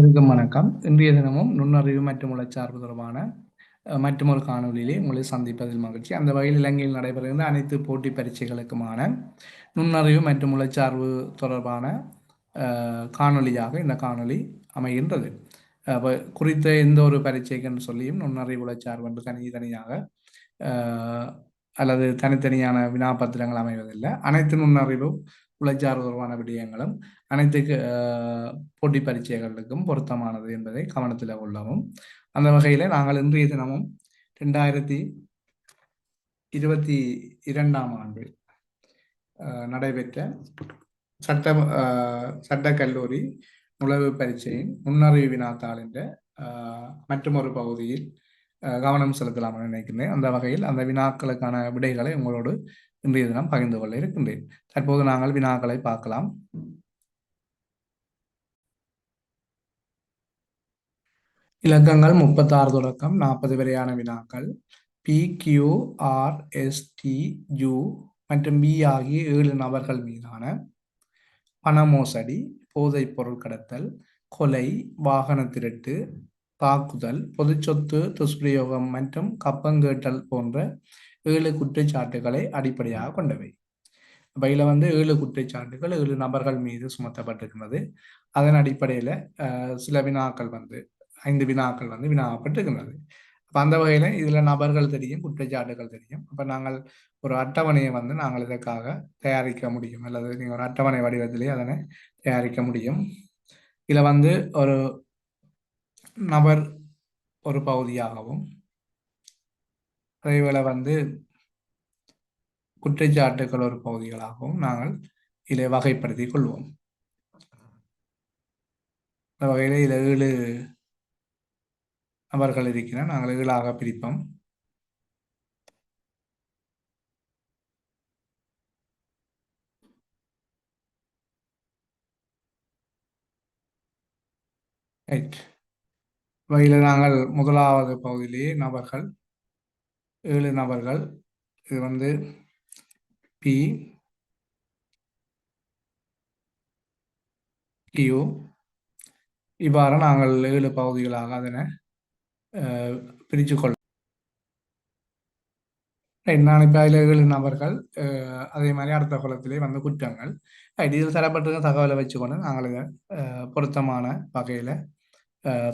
அனைவருக்கும் வணக்கம். இன்றைய தினமும் நுண்ணறிவு மற்றும் உளச்சார்பு தொடர்பான மற்றுமொரு காணொளியிலே உங்களை சந்திப்பதில் மகிழ்ச்சி. அந்த வகையில் இலங்கையில் நடைபெறுகின்ற அனைத்து போட்டி பரீட்சைகளுக்குமான நுண்ணறிவு மற்றும் உளச்சார்பு தொடர்பான காணொளியாக இந்த காணொளி அமைகின்றது. குறித்த எந்த ஒரு பரீட்சைக்கு சொல்லியும் நுண்ணறிவு உளச்சார்பு என்று தனித்தனியாக அல்லது தனித்தனியான வினாப்பத்திரங்கள் அமைவதில்லை. அனைத்து நுண்ணறிவு உளச்சார்பு தொடர்பான விடயங்களும் அனைத்து போட்டி பரீட்சைகளுக்கும் பொருத்தமானது என்பதை கவனத்தில் கொள்ளவும். அந்த வகையில் நாங்கள் இன்றைய தினமும் 2022ஆம் ஆண்டு நடைபெற்ற சட்டக்கல்லூரி நுழைவு பரீட்சையின் நுண்ணறிவு வினாத்தாள் என்ற மற்றொரு பகுதியில் கவனம் செலுத்தலாம் என நினைக்கின்றேன். அந்த வகையில் அந்த வினாக்களுக்கான விடைகளை உங்களோடு இன்றைய தினம் பகிர்ந்து கொள்ள இருக்கின்றேன். தற்போது நாங்கள் வினாக்களை பார்க்கலாம். இலக்கங்கள் 36 தொடக்கம் 40 வரையான வினாக்கள் PQRSTU மற்றும் B ஆகிய 7 நபர்கள் மீதான பண மோசடி, போதைப் பொருள் கடத்தல், கொலை, வாகன திருட்டு, தாக்குதல், பொது சொத்து துஷ்பிரயோகம் மற்றும் கப்பங்கேட்டல் போன்ற 7 குற்றச்சாட்டுகளை அடிப்படையாக கொண்டவை. பயில 7 குற்றச்சாட்டுகள் 7 நபர்கள் மீது சுமத்தப்பட்டிருக்கிறது. அதன் அடிப்படையில் சில வினாக்கள் 5 வினாக்கள் வினாவப்பட்டிருக்கிறது. அப்போ அந்த வகையில் இதில் நபர்கள் தெரியும், குற்றச்சாட்டுகள் தெரியும். அப்போ நாங்கள் ஒரு அட்டவணையை நாங்கள் இதற்காக தயாரிக்க முடியும், அல்லது நீங்கள் ஒரு அட்டவணை வடிவத்திலேயே அதனை தயாரிக்க முடியும். இதில் ஒரு நபர் ஒரு பகுதியாகவும், அதேவேளை குற்றச்சாட்டுகள் ஒரு பகுதிகளாகவும் நாங்கள் இதை வகைப்படுத்திக் கொள்வோம். அந்த வகையில் இதில் 7 நபர்கள் இருக்கிற நாங்கள் 7ஆக பிரிப்போம். வகையில் நாங்கள் முதலாவது பகுதியிலேயே நபர்கள் 7 நபர்கள். இது P, Q, இவ்வாறு நாங்கள் 7 பகுதிகளாக அதனை பிரித்து கொள்ள. நான் இப்போ அதில் 7 நபர்கள், அதே மாதிரி அடுத்த குலத்திலே குற்றங்கள் இதில் தரப்பட்டிருக்க தகவலை வச்சுக்கொண்டு நாங்கள் இதை பொருத்தமான வகையில்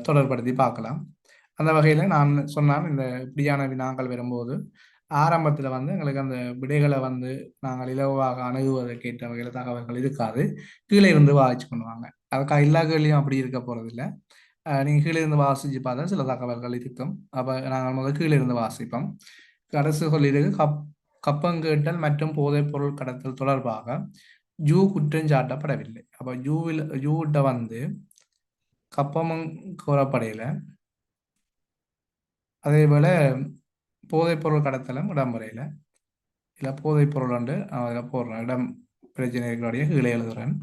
தொடர்படுத்தி பார்க்கலாம். அந்த வகையில் நான் சொன்னால் இந்த இப்படியான வினாக்கள் வரும்போது ஆரம்பத்தில் எங்களுக்கு அந்த விடைகளை நாங்கள் இலவாக அணுகுவதற்கு ஏற்ற வகையில் தகவல்கள் இருக்காது. கீழே இருந்து வாசிச்சு கொண்டுவாங்க. அதுக்காக எல்லா கேள்வியும் அப்படி இருக்க போகிறதில்லை. நீங்கள் கீழே இருந்து வாசிச்சு பார்த்தா சில தகவல்கள் இருக்கும். அப்போ நாங்கள் முதல் கீழே இருந்து வாசிப்போம். அரசு சொல்லியிருக்கு, கப்பங்கேட்டல் மற்றும் போதைப் பொருள் கடத்தல் தொடர்பாக ஜூ குற்றம் சாட்டப்படவில்லை. அப்போ ஜூவிட்ட கப்பமும் கூறப்படையில, அதே போல போதைப் பொருள் கடத்தலும் இடம்பெறையில. இல்லை போதைப் பொருள் அதில் போடுறேன், இடம் பிரச்சனை இருக்கிறோடைய கீழே எழுதுறேன்.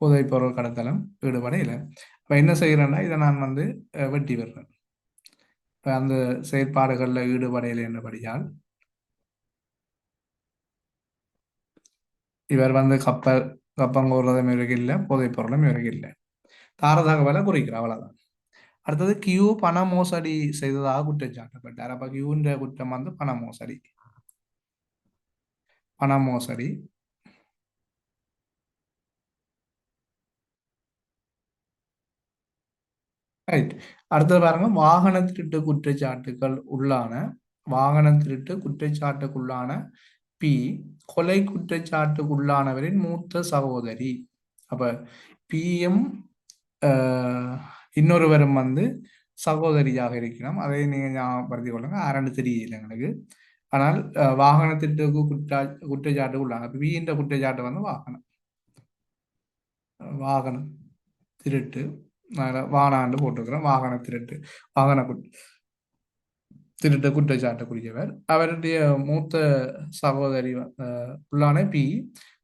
போதைப் பொருள் கடத்தலும் ஈடுபடையில். இப்போ என்ன செய்கிறேன்னா இதை நான் வெட்டி விடுறேன். அந்த செயற்பாடுகளில் ஈடுபடையில் என்றபடியால் இவர் கப்பம் கூறுறதும் இவருக்கு இல்லை, போதைப் பொருளும் இவருக்கு இல்லை. தார தகவலை குறிக்கிற, அவ்வளவுதான். அடுத்தது கியூ பண மோசடி செய்ததாக குற்றச்சாட்டப்பட்டார். அப்ப கியூன்ற குற்றம் பண மோசடி. ரைட். அடுத்தது பாருங்க, வாகன திருட்டு குற்றச்சாட்டுக்குள்ளான பி கொலை குற்றச்சாட்டுக்குள்ளானவரின் மூத்த சகோதரி. அப்ப பியும் இன்னொருவரும் சகோதரியாக இருக்கிறோம். அதை நீங்க ஞாபகப்படுத்திக் கொள்ளுங்க. ஆரண்டு தெரியல எங்களுக்கு. ஆனால் வாகன திருட்டுக்கு குற்றச்சாட்டுக்குள்ளான பின்ற குற்றச்சாட்டு வாகனம் திருட்டு, வானாண்டு போட்டிருக்கிறோம். வாகன திருட்டு, திருட்டு குற்றச்சாட்டுக்குரியவர். அவருடைய மூத்த சகோதரி உள்ளான பி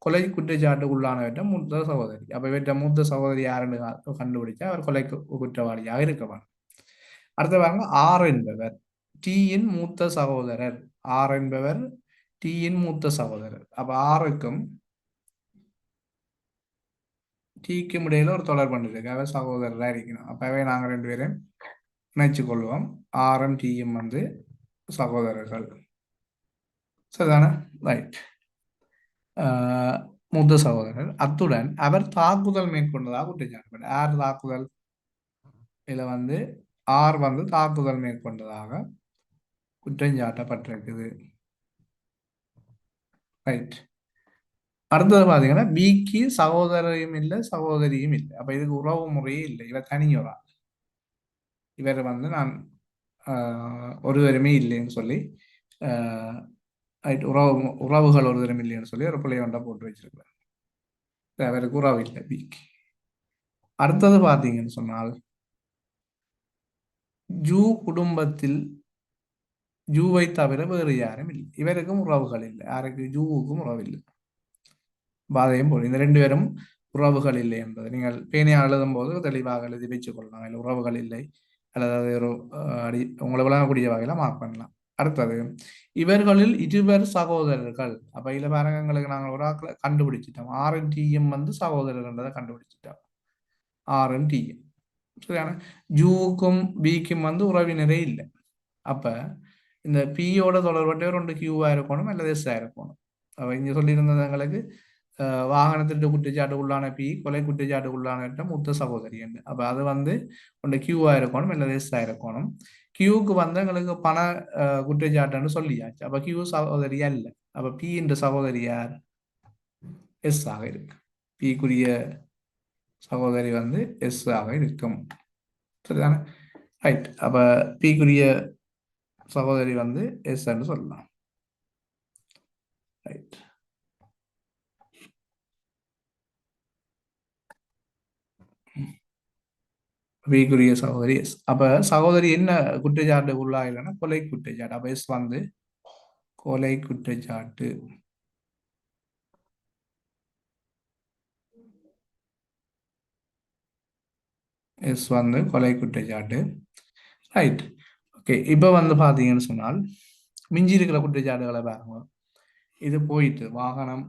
கொலை குற்றச்சாட்டுக்கு உள்ளானவற்ற மூத்த சகோதரி. அப்ப இவற்ற மூத்த சகோதரி யாருன்னு கண்டுபிடிச்சா அவர் கொலை குற்றவாளியாக இருக்கவார். அடுத்த பாருங்க, ஆர் என்பவர் டியின் மூத்த சகோதரர். ஆர் என்பவர் டீயின் மூத்த சகோதரர். அப்ப ஆருக்கும் டீக்கும் இடையில ஒரு தொடர்பு இருக்கு. அவர் சகோதரராக இருக்கணும். அப்பவே நாங்க ரெண்டு பேரும் இணைச்சு கொள்வோம். ஆரும் டீயும் வந்து சகோதரர்கள். சரிதானே? ரைட். மூத்த சகோதரர். அத்துடன் அவர் தாக்குதல் மேற்கொண்டதாக குற்றச்சாட்டு. யார் தாக்குதல்? இதுல வந்து ஆர் வந்து தாக்குதல் மேற்கொண்டதாக குற்றஞ்சாட்டப்பட்டிருக்குது. ரைட். அடுத்தது பாத்தீங்கன்னா பிக்கு சகோதரியும் இல்லை சகோதரியும் இல்லை. அப்ப இதுக்கு உறவு முறையே இல்லை. இவர் தனியுறா. இவர் வந்து நான் ஒருவருமே இல்லைன்னு சொல்லி உறவுகள் ஒருவரும் இல்லைன்னு சொல்லி ஒரு பிள்ளைய ஒன்றா போட்டு வச்சிருக்கிறார். அவருக்கு உறவு இல்லை பிக்கு. அடுத்தது பார்த்தீங்கன்னு சொன்னால் ஜூ குடும்பத்தில் ஜூவை தவிர வேறு யாரும் இல்லை. இவருக்கும் உறவுகள் இல்லை. யாருக்கு? ஜூவுக்கும் உறவு இல்லை. பாதையும் போடும். இந்த ரெண்டு பேரும் உறவுகள் இல்லை என்பது நீங்கள் பேனையாக எழுதும் போது தெளிவாக எழுதி வச்சுக் கொள்ளலாம். இல்லை உறவுகள் இல்லை அல்லது ஒரு உங்களை விளங்கக்கூடிய வகையில மார்க் பண்ணலாம். அடுத்தது இவர்களில் இருவர் சகோதரர்கள். அப்ப இல பாருங்களுக்கு நாங்கள் ஒரு ஆக்களை கண்டுபிடிச்சிட்டோம். ஆர்என் டிஎம் வந்து சகோதரர்ன்றதை கண்டுபிடிச்சிட்டோம். RN DM. சரியான? ஜூவுக்கும் பிக்கும் வந்து உறவினரே இல்லை. அப்ப இந்த பியோட தொடர்பட்டவர் ஒன்று கியூவா இருக்கணும் அல்லது எஸ்ஸா இருக்கணும். அவ இங்க சொல்லியிருந்தது எங்களுக்கு வாகனத்திற்கு குற்றச்சாட்டு உள்ளான பி கொலை குற்றச்சாட்டு உள்ளான மூத்த சகோதரி என்று. அப்ப அது வந்து ஒன்று கியூவா இருக்கணும் அல்லது எஸ்ஸா இருக்கணும். கியூக்கு வந்து எங்களுக்கு பண குற்றச்சாட்டுன்னு சொல்லியாச்சு. அப்ப கியூ சகோதரியா இல்லை. அப்ப பி என்ற சகோதரி யார்? எஸ் ஆக இருக்கு. பிக்குரிய சகோதரி வந்து எஸ் ஆக இருக்கும். சரிதானே? ரைட். அப்ப பிக்குரிய சகோதரி வந்து எஸ் என்று சொல்லலாம். ரைட். பிக்குரிய சகோதரி எஸ். அப்ப சகோதரி என்ன குற்றச்சாட்டு உள்ளாயில்லைன்னா கொலை குற்றச்சாட்டு. அப்ப எஸ் வந்து கொலை குற்றச்சாட்டு. எஸ் வந்து கொலை குற்றச்சாட்டு. ரைட். ஓகே. இப்ப வந்து பாத்தீங்கன்னு சொன்னால் மிஞ்சி இருக்கிற குற்றச்சாட்டுகளை பாருங்க. இது போயிட்டு வாகனம்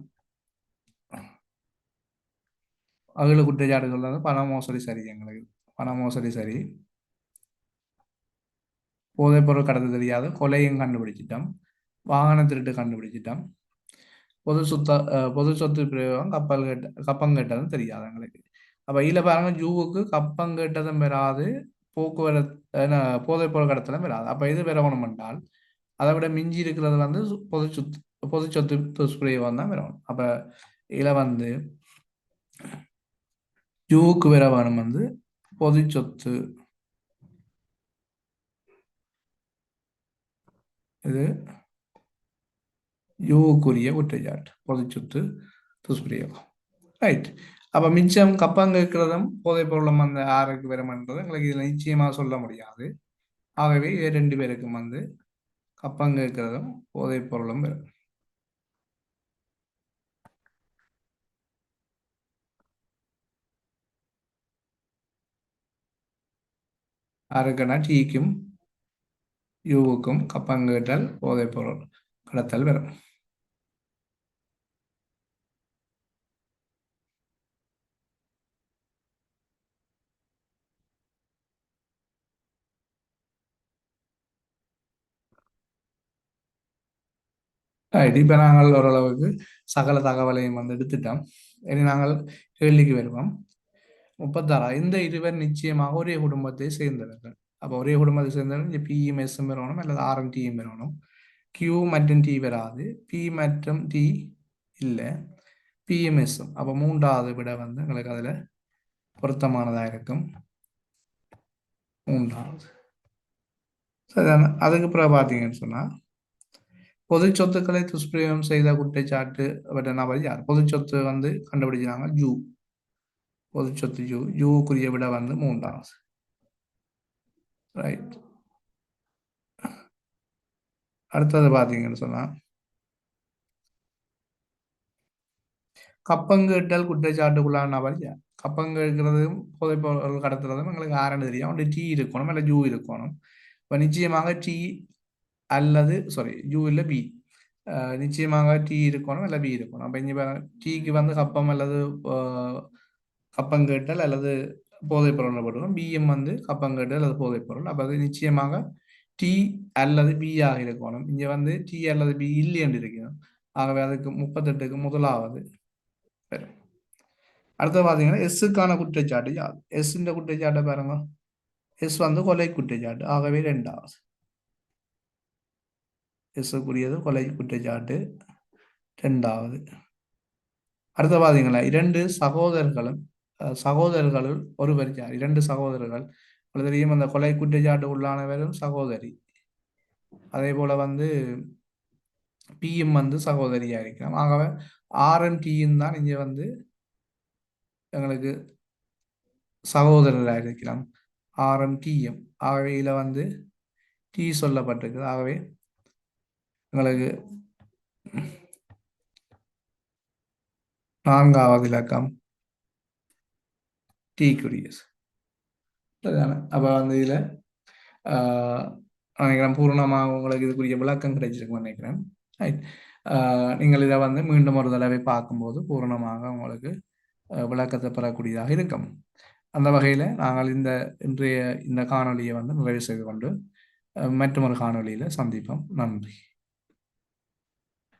அகல குற்றச்சாட்டுகள் வந்து பண மோசடி சரி. எங்களுக்கு பண மோசடி சரி. போதைப் பொருள் கடத்த தெரியாது. கொலையும் கண்டுபிடிச்சிட்டோம். வாகன திருட்டு கண்டுபிடிச்சிட்டோம். பொது சொத்து பிரயோகம் கப்பம் கேட்டதும் தெரியாது எங்களுக்கு. அப்ப இதுல பாருங்க ஜூவுக்கு கப்பம் கேட்டதும் பெறாது, போக்குவரத்து போதைப் பொருள் கடத்தலும் பெறாது. அப்ப இது பெறணும் என்றால் அதை விட மிஞ்சி இருக்கிறது வந்து பொது சொத்து துஷ்பிரயோகம் தான் பெறணும். அப்ப இதுல வந்து ஜூவுக்கு வேற வேணும் வந்து பொது சொத்து. இது யூவுக்குரிய குற்றச்சாட்டு பொது சொத்து துஷ்பிரயோகம். ரைட். அப்ப மிச்சம் கப்பம் கேட்கிறதும் போதைப் பொருளும் அந்த ஆறுக்கு வரும்ன்றது எங்களுக்கு இதுல நிச்சயமா சொல்ல முடியாது. ஆகவே இது ரெண்டு பேருக்கும் வந்து கப்பம் கேட்கிறதும் போதைப் பொருளும் வரும். ஆறுக்குன்னா டீக்கும் யூவுக்கும் கப்பம் கேட்டல் போதைப் பொருள் கடத்தல் வரும். இப்ப நாங்கள் ஓரளவுக்கு சகல தகவலையும் வந்து எடுத்துட்டோம். இனி நாங்கள் கேள்விக்கு வருவோம். 36. இந்த இருவர் நிச்சயமாக ஒரே குடும்பத்தை சேர்ந்தவர்கள். அப்ப ஒரே குடும்பத்தை சேர்ந்தவர்கள் இங்க பியும் எஸ் வரணும் அல்லது ஆர்எம் டியும் வரணும். கியூ மற்றும் டி வராது. பி மற்றும் டி இல்லை. பிஎம்எஸ். அப்ப மூன்றாவது விட வந்து எங்களுக்கு அதுல பொருத்தமானதா இருக்கும். மூன்றாவது. சரிதானே? அதுக்கு பிறகு பார்த்தீங்கன்னு சொன்னா பொது சொத்துக்களை துஷ்பிரயோகம் செய்த குற்றச்சாட்டு நபர் யார்? பொது சொத்து வந்து கண்டுபிடிச்சாங்க ஜூ. பொது சொத்து ஜூ. ஜூக்குரிய விட வந்து மூன்றாவது. ரைட். அடுத்தது பார்த்தீங்கன்னு சொன்னா கப்பங்கேட்டல் குற்றச்சாட்டுக்குள்ளான நபர் யார்? கப்பங்கேட்கிறதும் போதைப் பொருள் கடத்துறதும் எங்களுக்கு ஆரண்டு தெரியும். அவன் டீ இருக்கணும் இல்லை ஜூ இருக்கணும். இப்போ நிச்சயமாக டி அல்லது சாரி ஜூ இல்லை பி. நிச்சயமாக டி இருக்கணும் இல்லை பி இருக்கணும். அப்போ இங்கே டீக்கு வந்து கப்பம் அல்லது கப்பங்கேட்டல் அல்லது போதைப் பொருள் போட்டுக்கணும். பிஎம் வந்து கப்பங்கேட்டல் அல்லது போதைப் பொருள். அப்போ அது நிச்சயமாக டி அல்லது பி ஆக இருக்கணும். இங்கே வந்து டி அல்லது பி இல்லை என்று இருக்கணும். ஆகவே அதுக்கு 38க்கு முதலாவது வரும். அடுத்து பார்த்தீங்கன்னா எஸ்ஸுக்கான குற்றச்சாட்டு யாது? எஸ்ன்ற குற்றச்சாட்டை பாருங்க. எஸ் வந்து கொலை குற்றச்சாட்டு. ஆகவே 2வது. எஸ்ஸுக்குரியது கொலை குற்றச்சாட்டு 2வது. அடுத்து பார்த்தீங்களா 2 சகோதரர்களும் சகோதரர்களுள் ஒருவர் யார்? 2 சகோதரர்கள். தெரியும் அந்த கொலை குற்றச்சாட்டு உள்ளானவரும் சகோதரி. அதே போல வந்து பிஎம் வந்து சகோதரியா இருக்கிறோம். ஆகவே ஆர்எம் டியும் தான் இங்கே வந்து எங்களுக்கு சகோதரராக இருக்கிறோம். RM DM. ஆகவே இதில் வந்து டி சொல்லப்பட்டிருக்குது. ஆகவே எங்களுக்கு 4வது இலக்கம் டீக்குரியஸ். அப்போ வந்து இதில் நினைக்கிறேன் பூர்ணமாக உங்களுக்கு இதுக்குரிய விளக்கம் கிடைச்சிருக்குன்னு நினைக்கிறேன். ரைட். நீங்கள் இதை வந்து மீண்டும் ஒரு தடவை பார்க்கும்போது பூரணமாக உங்களுக்கு விளக்கத்தை பெறக்கூடியதாக இருக்கும். அந்த வகையில் நாங்கள் இன்றைய இந்த காணொலியை வந்து நிறைவு செய்து கொண்டு மற்றொரு காணொலியில் சந்திப்போம். நன்றி.